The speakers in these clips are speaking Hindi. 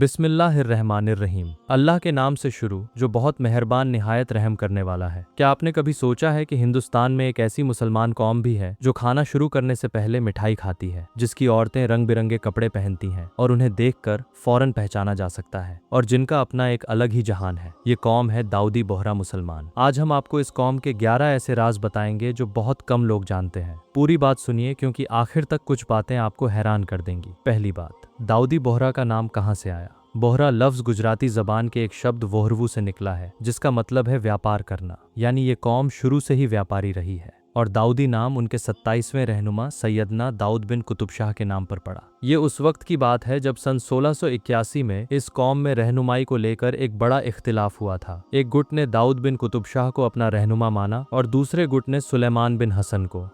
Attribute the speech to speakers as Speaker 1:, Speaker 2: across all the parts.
Speaker 1: बिस्मिल्लाहिर्रहमानिर्रहीम। अल्लाह के नाम से शुरू जो बहुत मेहरबान निहायत रहम करने वाला है। क्या आपने कभी सोचा है कि हिंदुस्तान में एक ऐसी मुसलमान कौम भी है जो खाना शुरू करने से पहले मिठाई खाती है, जिसकी औरतें रंग बिरंगे कपड़े पहनती हैं और उन्हें देखकर फौरन पहचाना जा सकता है, और जिनका अपना एक अलग ही जहान है। ये कौम है दाऊदी बोहरा मुसलमान। आज हम आपको इस कौम के 11 ऐसे राज बताएंगे जो बहुत कम लोग जानते हैं। पूरी बात सुनिए, क्योंकि आखिर तक कुछ बातें आपको हैरान कर देंगी। पहली बात, दाऊदी बोहरा का नाम कहाँ से आया। बोहरा लफ्ज़ गुजराती ज़बान के एक शब्द वोहरवू से निकला है, जिसका मतलब है व्यापार करना। यानी ये कौम शुरू से ही व्यापारी रही है, और दाऊदी नाम उनके 27वें रहनुमा सैयदना दाऊद बिन कुतुब शाह के नाम पर पड़ा। ये उस वक्त की बात है जब सन 1681 में इस कौम में रहनुमाई को लेकर एक बड़ा इख्तिलाफ हुआ था। एक गुट ने दाऊद बिन कुतुब शाह को अपना रहनुमा माना और दूसरे गुट ने सुलेमान बिन हसन को,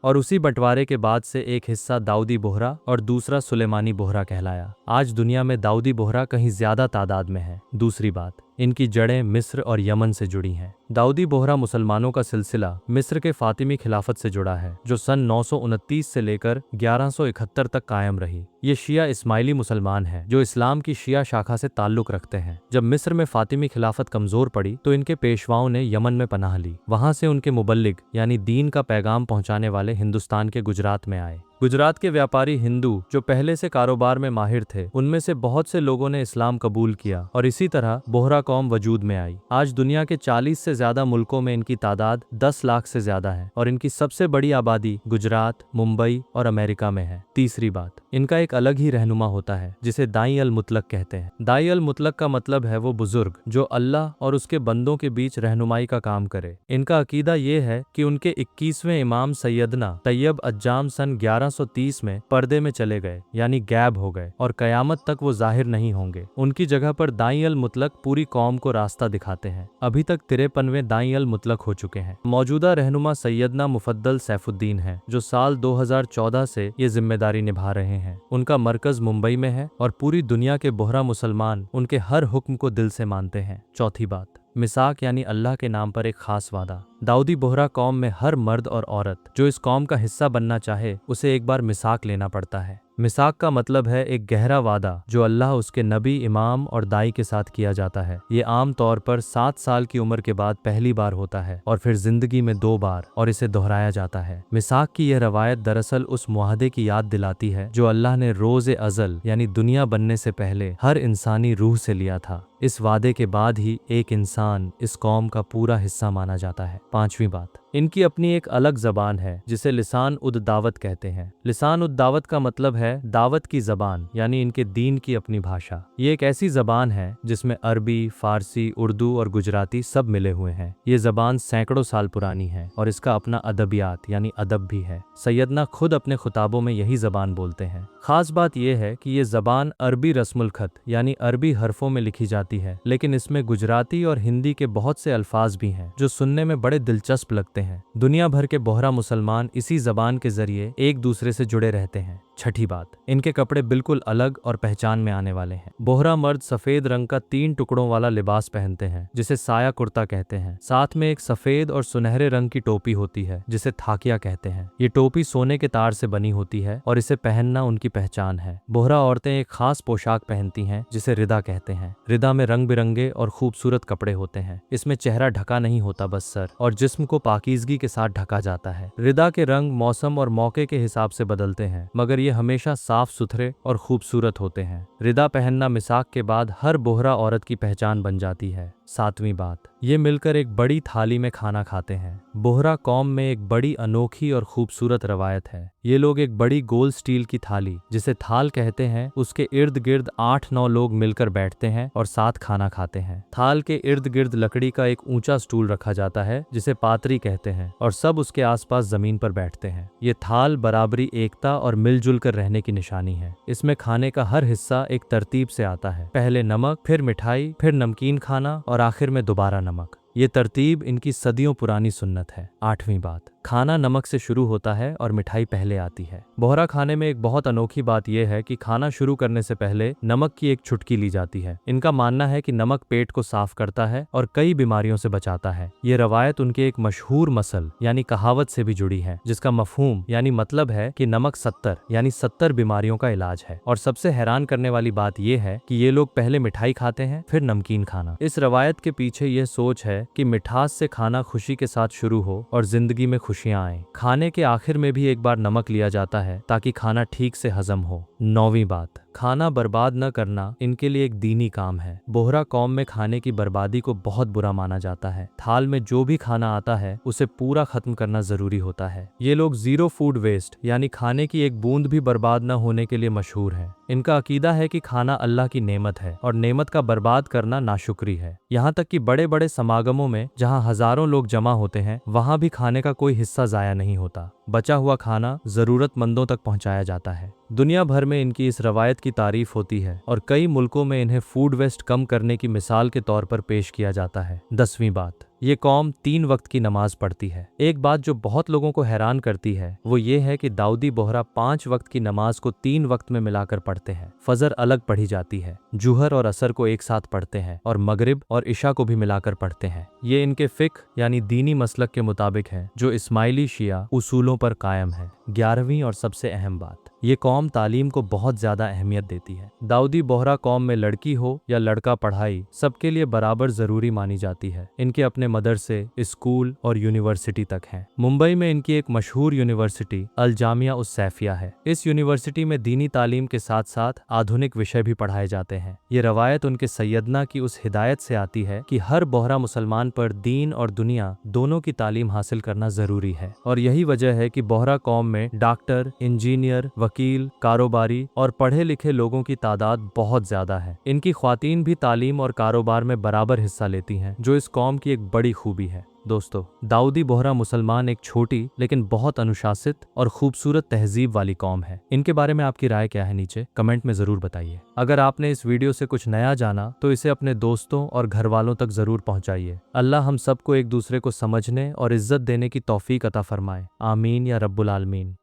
Speaker 1: और उसी बंटवारे के बाद से एक हिस्सा दाऊदी बोहरा और दूसरा सुलेमानी बोहरा कहलाया। आज दुनिया में दाऊदी बोहरा कहीं ज्यादा तादाद में है। दूसरी बात, इनकी जड़ें मिस्र और यमन से जुड़ी हैं। दाऊदी बोहरा मुसलमानों का सिलसिला मिस्र के फातिमी खिलाफत से जुड़ा है, जो सन 929 से लेकर 1171 तक कायम रही। ये शिया इस्माइली मुसलमान हैं, जो इस्लाम की शिया शाखा से ताल्लुक रखते हैं। जब मिस्र में फातिमी खिलाफत कमजोर पड़ी तो इनके पेशवाओं ने यमन में पनाह ली। वहां से उनके मुबल्लिग यानी दीन का पैगाम पहुंचाने वाले हिंदुस्तान के गुजरात में आए। गुजरात के व्यापारी हिंदू जो पहले से कारोबार में माहिर थे, उनमें से बहुत से लोगों ने इस्लाम कबूल किया, और इसी तरह बोहरा कौम वजूद में आई। आज दुनिया के 40 से ज्यादा मुल्कों में इनकी तादाद 10 लाख से ज्यादा है, और इनकी सबसे बड़ी आबादी गुजरात, मुंबई और अमेरिका में है। तीसरी बात, इनका एक अलग ही रहनुमा होता है, जिसे दाई अल मुतलक कहते हैं। दाई अल मुतलक का मतलब है वो बुजुर्ग जो अल्लाह और उसके बंदों के बीच रहनुमाई का काम करे। इनका अकीदा ये है कि उनके 21वें इमाम सैयदना तैयब अज्जाम सन 1130 में पर्दे में चले गए, यानी गैब हो गए, और कयामत तक वो जाहिर नहीं होंगे। उनकी जगह पर दाई अल मुतलक पूरी कौम को रास्ता दिखाते हैं। अभी तक 53वें दाई अल मुतलक हो चुके हैं। मौजूदा रहनुमा सैयदना मुफद्दल सैफुद्दीन है, जो साल 2014 से ये जिम्मेदारी निभा रहे हैं। उनका मरकज मुंबई में है, और पूरी दुनिया के बोहरा मुसलमान उनके हर हुक्म को दिल से मानते हैं। चौथी बात, मिसाक यानी अल्लाह के नाम पर एक खास वादा। दाऊदी बोहरा कौम में हर मर्द और औरत जो इस कौम का हिस्सा बनना चाहे, उसे एक बार मिसाक लेना पड़ता है। मिसाक का मतलब है एक गहरा वादा जो अल्लाह, उसके नबी, इमाम और दाई के साथ किया जाता है। ये आम तौर पर 7 साल की उम्र के बाद पहली बार होता है, और फिर जिंदगी में 2 बार, और इसे दोहराया जाता है। मिसाक की यह रवायत दरअसल उस मुआहदे की याद दिलाती है जो अल्लाह ने रोज़े अज़ल यानी दुनिया बनने से पहले हर इंसानी रूह से लिया था। इस वादे के बाद ही एक इंसान इस कौम का पूरा हिस्सा माना जाता है। पांचवी बात, इनकी अपनी एक अलग जबान है जिसे लिसान उद दावत कहते हैं। लिसान उद दावत का मतलब है दावत की जबान, यानी इनके दीन की अपनी भाषा। ये एक ऐसी जबान है जिसमें अरबी, फारसी, उर्दू और गुजराती सब मिले हुए हैं। ये जबान सैकड़ों साल पुरानी है, और इसका अपना अदबियात यानी अदब भी है। सैयदना खुद अपने खुताबों में यही जबान बोलते हैं। खास बात यह है कि ये जबान अरबी रस्मुल खत यानी अरबी हरफों में लिखी जाती है, लेकिन इसमें गुजराती और हिंदी के बहुत से अल्फाज भी हैं जो सुनने में बड़े दिलचस्प लगते हैं। दुनिया भर के बोहरा मुसलमान इसी जबान के जरिए एक दूसरे से जुड़े रहते हैं। छठी बात, इनके कपड़े बिल्कुल अलग और पहचान में आने वाले हैं। बोहरा मर्द सफेद रंग का 3 टुकड़ों वाला लिबास पहनते हैं, जिसे साया कुर्ता कहते हैं। साथ में एक सफेद और सुनहरे रंग की टोपी होती है, जिसे थाकिया कहते हैं। ये टोपी सोने के तार से बनी होती है, और इसे पहनना उनकी पहचान है। बोहरा औरतें एक खास पोशाक पहनती हैं, जिसे रिदा कहते हैं। रिदा में रंग बिरंगे और खूबसूरत कपड़े होते हैं। इसमें चेहरा ढका नहीं होता, बस सर और जिस्म को पाकीज़गी के साथ ढका जाता है। रिदा के रंग मौसम और मौके के हिसाब से बदलते हैं, मगर ये हमेशा साफ सुथरे और खूबसूरत होते हैं। रिदा पहनना मिसाक के बाद हर बोहरा औरत की पहचान बन जाती है। सातवीं बात, ये मिलकर एक बड़ी थाली में खाना खाते हैं। बोहरा कौम में एक बड़ी अनोखी और खूबसूरत रवायत है। ये लोग एक बड़ी गोल स्टील की थाली, जिसे थाल कहते हैं, उसके इर्द गिर्द 8-9 लोग मिलकर बैठते हैं और साथ खाना खाते हैं। थाल के इर्द गिर्द लकड़ी का एक ऊंचा स्टूल रखा जाता है, जिसे पातरी कहते हैं, और सब उसके आसपास जमीन पर बैठते हैं। ये थाल बराबरी, एकता और मिलजुल कर रहने की निशानी है। इसमें खाने का हर हिस्सा एक तरतीब से आता है। पहले नमक, फिर मिठाई, फिर नमकीन खाना, और आखिर में दोबारा नमक। ये तरतीब इनकी सदियों पुरानी सुन्नत है। आठवीं बात, खाना नमक से शुरू होता है और मिठाई पहले आती है। बोहरा खाने में एक बहुत अनोखी बात यह है कि खाना शुरू करने से पहले नमक की एक चुटकी ली जाती है। इनका मानना है कि नमक पेट को साफ करता है और कई बीमारियों से बचाता है। ये रवायत उनके एक मशहूर मसल यानी कहावत से भी जुड़ी है, जिसका मफहूम यानी मतलब है कि नमक 70 यानी 70 बीमारियों का इलाज है। और सबसे हैरान करने वाली बात यह है कि ये लोग पहले मिठाई खाते हैं फिर नमकीन खाना। इस रवायत के पीछे यह सोच है कि मिठास से खाना खुशी के साथ शुरू हो और जिंदगी में खुशियां आए। खाने के आखिर में भी एक बार नमक लिया जाता है ताकि खाना ठीक से हजम हो। 9वीं बात, खाना बर्बाद न करना इनके लिए एक दीनी काम है। बोहरा कौम में खाने की बर्बादी को बहुत बुरा माना जाता है। थाल में जो भी खाना आता है उसे पूरा खत्म करना जरूरी होता है। ये लोग जीरो फूड वेस्ट यानी खाने की एक बूंद भी बर्बाद न होने के लिए मशहूर है। इनका अकीदा है कि खाना अल्लाह की नेमत है और नेमत का बर्बाद करना नाशुक्री है। यहाँ तक कि बड़े बड़े समागमों में जहाँ हजारों लोग जमा होते हैं वहाँ भी खाने का कोई हिस्सा जाया नहीं होता। बचा हुआ खाना जरूरतमंदों तक पहुँचाया जाता है। दुनिया भर में इनकी इस रवायत की तारीफ होती है और कई मुल्कों में इन्हें फूड वेस्ट कम करने की मिसाल के तौर पर पेश किया जाता है। 10वीं बात, ये कौम 3 वक्त की नमाज पढ़ती है। एक बात जो बहुत लोगों को हैरान करती है वो ये है कि दाऊदी बोहरा 5 वक्त की नमाज को 3 वक्त में मिलाकर पढ़ते हैं। फजर अलग पढ़ी जाती है, जुहर और असर को एक साथ पढ़ते हैं और मगरिब और इशा को भी मिलाकर पढ़ते हैं। ये इनके फिक्र यानी दीनी मसलक के मुताबिक है जो इस्माइली शिया उसूलों पर कायम है। 11वीं और सबसे अहम बात, ये कौम तालीम को बहुत ज्यादा अहमियत देती है। दाऊदी बोहरा कौम में लड़की हो या लड़का पढ़ाई सबके लिए बराबर जरूरी मानी जाती है। इनके अपने मदरसे, स्कूल और यूनिवर्सिटी तक हैं। मुंबई में इनकी एक मशहूर यूनिवर्सिटी अल जामिया उस सैफिया है। इस यूनिवर्सिटी में दीनी तालीम के साथ साथ आधुनिक विषय भी पढ़ाए जाते हैं। ये रवायत उनके सैयदना की उस हिदायत से आती है कि हर बोहरा मुसलमान पर दीन और दुनिया दोनों की तालीम हासिल करना जरूरी है। और यही वजह है कि बोहरा कौम में डॉक्टर, इंजीनियर, वकील, कारोबारी और पढ़े लिखे लोगों की तादाद बहुत ज्यादा है। इनकी ख्वातीन भी तालीम और कारोबार में बराबर हिस्सा लेती हैं, जो इस कौम की एक बड़ी खूबी है। दोस्तों, दाऊदी बोहरा मुसलमान एक छोटी लेकिन बहुत अनुशासित और खूबसूरत तहजीब वाली कौम है। इनके बारे में आपकी राय क्या है नीचे कमेंट में जरूर बताइए। अगर आपने इस वीडियो से कुछ नया जाना तो इसे अपने दोस्तों और घर वालों तक जरूर पहुंचाइए। अल्लाह हम सबको एक दूसरे को समझने और इज्जत देने की तौफीक अता फरमाए। आमीन या रब्बुल आलमीन।